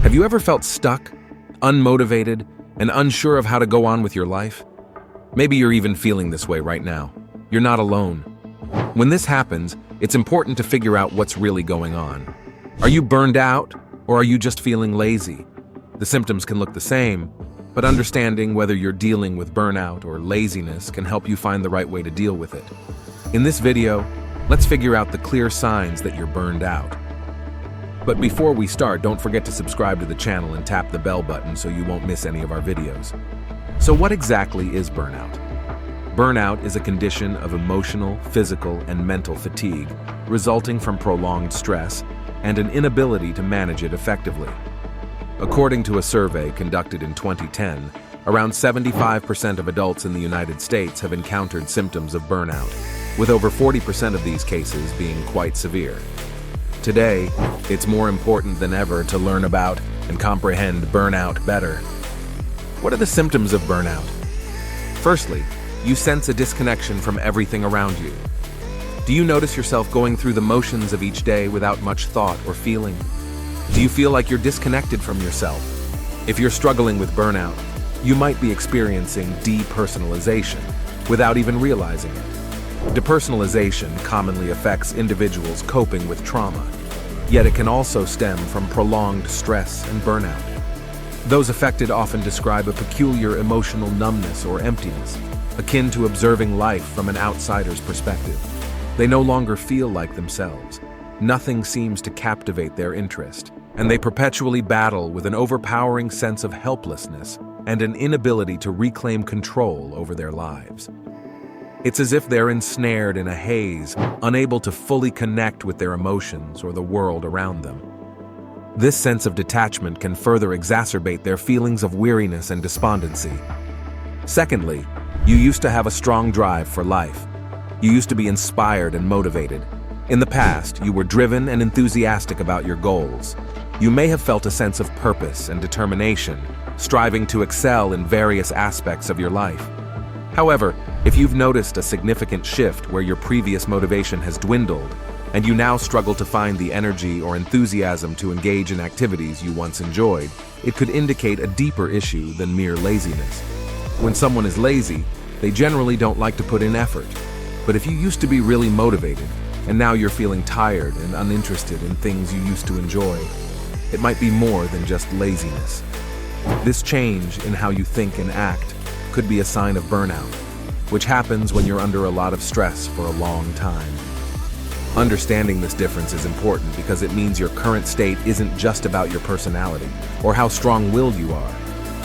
Have you ever felt stuck, unmotivated, and unsure of how to go on with your life? Maybe you're even feeling this way right now. You're not alone. When this happens, it's important to figure out what's really going on. Are you burned out, or are you just feeling lazy? The symptoms can look the same, but understanding whether you're dealing with burnout or laziness can help you find the right way to deal with it. In this video, let's figure out the clear signs that you're burned out. But before we start, don't forget to subscribe to the channel and tap the bell button so you won't miss any of our videos. So what exactly is burnout? Burnout is a condition of emotional, physical, and mental fatigue resulting from prolonged stress and an inability to manage it effectively. According to a survey conducted in 2010, around 75% of adults in the United States have encountered symptoms of burnout, with over 40% of these cases being quite severe. Today, it's more important than ever to learn about and comprehend burnout better. What are the symptoms of burnout? Firstly, you sense a disconnection from everything around you. Do you notice yourself going through the motions of each day without much thought or feeling? Do you feel like you're disconnected from yourself? If you're struggling with burnout, you might be experiencing depersonalization without even realizing it. Depersonalization commonly affects individuals coping with trauma, yet it can also stem from prolonged stress and burnout. Those affected often describe a peculiar emotional numbness or emptiness, akin to observing life from an outsider's perspective. They no longer feel like themselves. Nothing seems to captivate their interest, and they perpetually battle with an overpowering sense of helplessness and an inability to reclaim control over their lives. It's as if they're ensnared in a haze, unable to fully connect with their emotions or the world around them. This sense of detachment can further exacerbate their feelings of weariness and despondency. Secondly, you used to have a strong drive for life. You used to be inspired and motivated. In the past, you were driven and enthusiastic about your goals. You may have felt a sense of purpose and determination, striving to excel in various aspects of your life. However, if you've noticed a significant shift where your previous motivation has dwindled, and you now struggle to find the energy or enthusiasm to engage in activities you once enjoyed, it could indicate a deeper issue than mere laziness. When someone is lazy, they generally don't like to put in effort. But if you used to be really motivated, and now you're feeling tired and uninterested in things you used to enjoy, it might be more than just laziness. This change in how you think and act could be a sign of burnout, which happens when you're under a lot of stress for a long time. Understanding this difference is important because it means your current state isn't just about your personality or how strong-willed you are.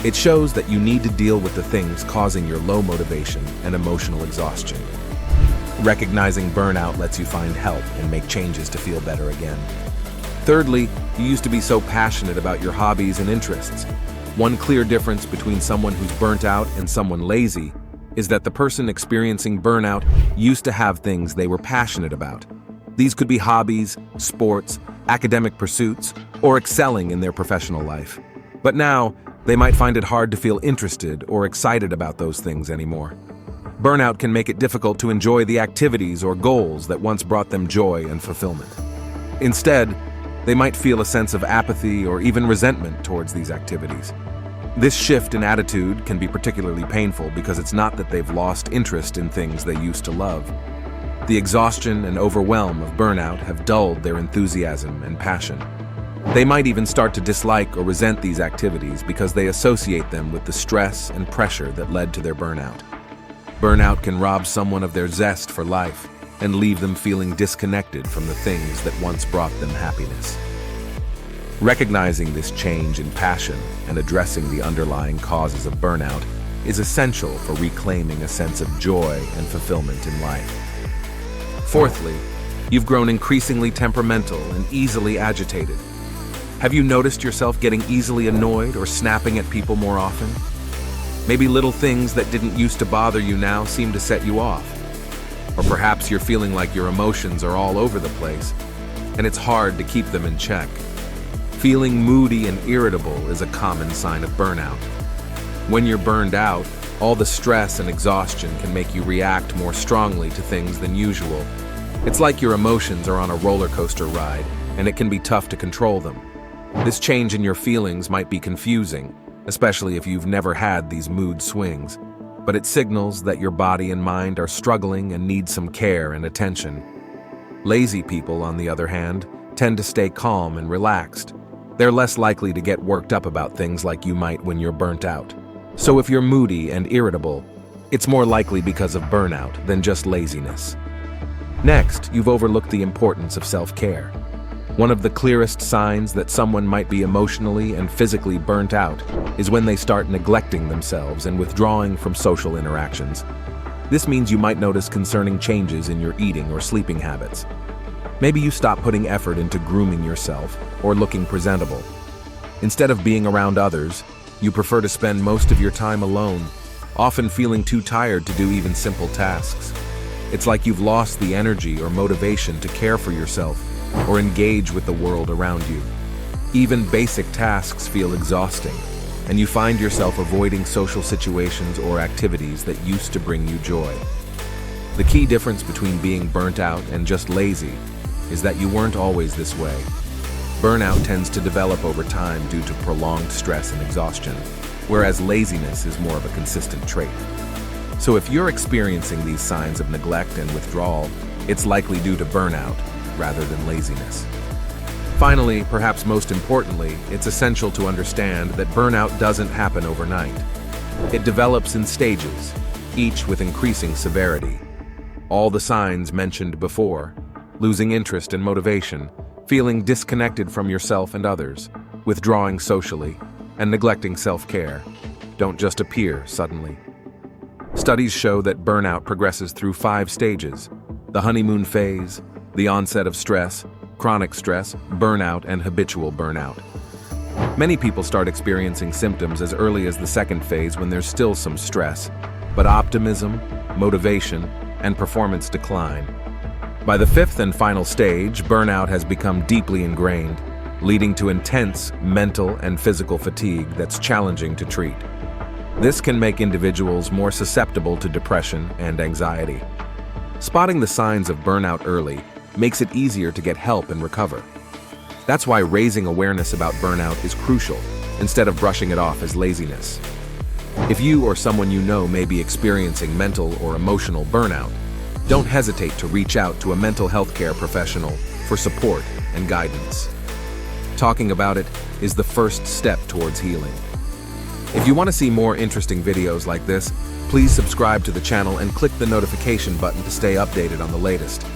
It shows that you need to deal with the things causing your low motivation and emotional exhaustion. Recognizing burnout lets you find help and make changes to feel better again. Thirdly, you used to be so passionate about your hobbies and interests. One clear difference between someone who's burnt out and someone lazy is that the person experiencing burnout used to have things they were passionate about. These could be hobbies, sports, academic pursuits, or excelling in their professional life. But now, they might find it hard to feel interested or excited about those things anymore. Burnout can make it difficult to enjoy the activities or goals that once brought them joy and fulfillment. Instead, they might feel a sense of apathy or even resentment towards these activities. This shift in attitude can be particularly painful because it's not that they've lost interest in things they used to love. The exhaustion and overwhelm of burnout have dulled their enthusiasm and passion. They might even start to dislike or resent these activities because they associate them with the stress and pressure that led to their burnout. Burnout can rob someone of their zest for life and leave them feeling disconnected from the things that once brought them happiness. Recognizing this change in passion and addressing the underlying causes of burnout is essential for reclaiming a sense of joy and fulfillment in life. Fourthly, you've grown increasingly temperamental and easily agitated. Have you noticed yourself getting easily annoyed or snapping at people more often? Maybe little things that didn't used to bother you now seem to set you off. Or perhaps you're feeling like your emotions are all over the place, and it's hard to keep them in check. Feeling moody and irritable is a common sign of burnout. When you're burned out, all the stress and exhaustion can make you react more strongly to things than usual. It's like your emotions are on a roller coaster ride, and it can be tough to control them. This change in your feelings might be confusing, especially if you've never had these mood swings, but it signals that your body and mind are struggling and need some care and attention. Lazy people, on the other hand, tend to stay calm and relaxed. They're less likely to get worked up about things like you might when you're burnt out. So if you're moody and irritable, it's more likely because of burnout than just laziness. Next, you've overlooked the importance of self-care. One of the clearest signs that someone might be emotionally and physically burnt out is when they start neglecting themselves and withdrawing from social interactions. This means you might notice concerning changes in your eating or sleeping habits. Maybe you stop putting effort into grooming yourself or looking presentable. Instead of being around others, you prefer to spend most of your time alone, often feeling too tired to do even simple tasks. It's like you've lost the energy or motivation to care for yourself or engage with the world around you. Even basic tasks feel exhausting, and you find yourself avoiding social situations or activities that used to bring you joy. The key difference between being burnt out and just lazy is that you weren't always this way. Burnout tends to develop over time due to prolonged stress and exhaustion, whereas laziness is more of a consistent trait. So if you're experiencing these signs of neglect and withdrawal, it's likely due to burnout rather than laziness. Finally, perhaps most importantly, it's essential to understand that burnout doesn't happen overnight. It develops in stages, each with increasing severity. All the signs mentioned before, losing interest and motivation, feeling disconnected from yourself and others, withdrawing socially, and neglecting self-care, don't just appear suddenly. Studies show that burnout progresses through 5 stages: the honeymoon phase, the onset of stress, chronic stress, burnout, and habitual burnout. Many people start experiencing symptoms as early as the second phase when there's still some stress, but optimism, motivation, and performance decline. By the 5th and final stage, burnout has become deeply ingrained, leading to intense mental and physical fatigue that's challenging to treat. This can make individuals more susceptible to depression and anxiety. Spotting the signs of burnout early makes it easier to get help and recover. That's why raising awareness about burnout is crucial, instead of brushing it off as laziness. If you or someone you know may be experiencing mental or emotional burnout, don't hesitate to reach out to a mental health care professional for support and guidance. Talking about it is the first step towards healing. If you want to see more interesting videos like this, please subscribe to the channel and click the notification button to stay updated on the latest.